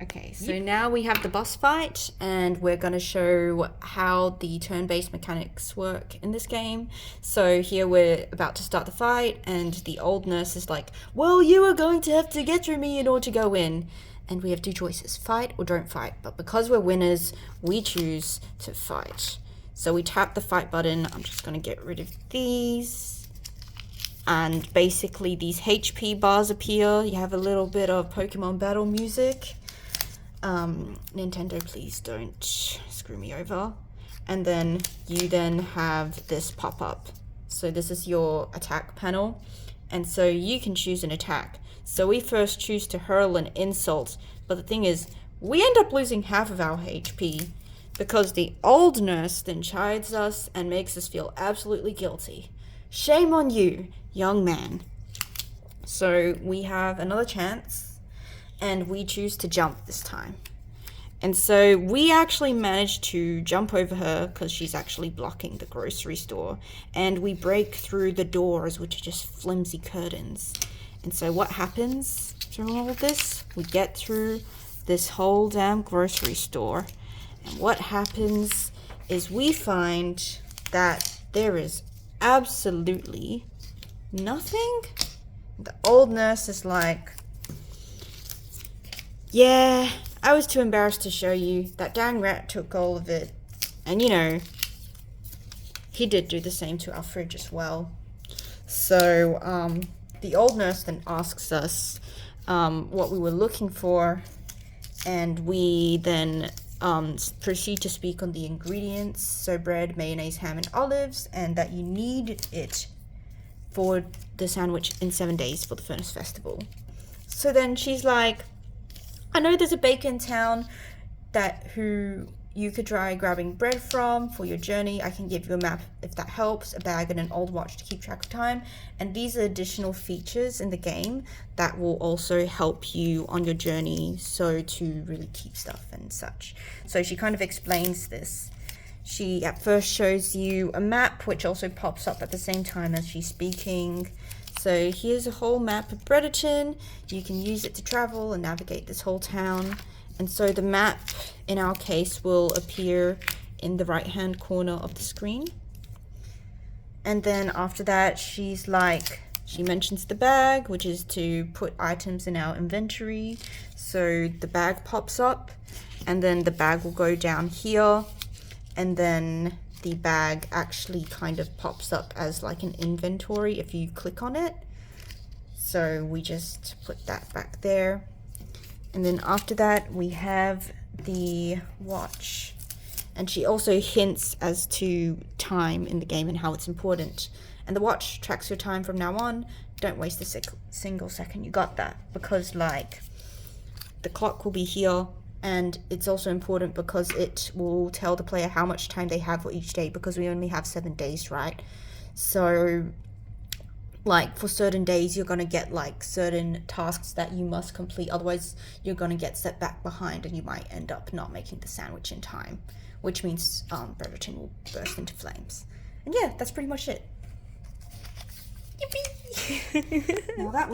Okay, so now we have the boss fight, and we're going to show how the turn-based mechanics work in this game. So here we're about to start the fight, and the old nurse is like, well, you are going to have to get through me in order to go in. And we have two choices, fight or don't fight. But because we're winners, we choose to fight. So we tap the fight button. I'm just going to get rid of these. And basically these HP bars appear. You have a little bit of Pokemon battle music. Nintendo, please don't screw me over. And then you then have this pop up. So this is your attack panel. And so you can choose an attack. So we first choose to hurl an insult. But the thing is, we end up losing half of our HP because the old nurse then chides us and makes us feel absolutely guilty. Shame on you, young man. So we have another chance. And we choose to jump this time. And so we actually managed to jump over her because she's actually blocking the grocery store. And we break through the doors, which are just flimsy curtains. And so what happens through all of this? We get through this whole damn grocery store. And what happens is we find that there is absolutely nothing. The old nurse is like, yeah, I was too embarrassed to show you. That dang rat took all of it. And you know, he did do the same to our fridge as well. So the old nurse then asks us what we were looking for. And we then proceed to speak on the ingredients. So bread, mayonnaise, ham, and olives. And that you need it for the sandwich in 7 days for the Furnace Festival. So then she's like, I know there's a baker in town who you could try grabbing bread from for your journey. I can give you a map if that helps, a bag and an old watch to keep track of time. And these are additional features in the game that will also help you on your journey, so to really keep stuff and such. So she kind of explains this. She at first shows you a map, which also pops up at the same time as she's speaking. So here's a whole map of Bredeton. You can use it to travel and navigate this whole town. And so the map, in our case, will appear in the right-hand corner of the screen. And then after that, she mentions the bag, which is to put items in our inventory. So the bag pops up, and then the bag will go down here. And then the bag actually kind of pops up as like an inventory if you click on it. So we just put that back there. And then after that we have the watch. And she also hints as to time in the game and how it's important. And the watch tracks your time from now on. Don't waste a single second. You got that? Because like the clock will be here. And it's also important because it will tell the player how much time they have for each day, because we only have 7 days, right? So like for certain days, you're going to get like certain tasks that you must complete. Otherwise, you're going to get set back behind and you might end up not making the sandwich in time, which means Bredeton will burst into flames. And yeah, that's pretty much it. Yippee! Now that was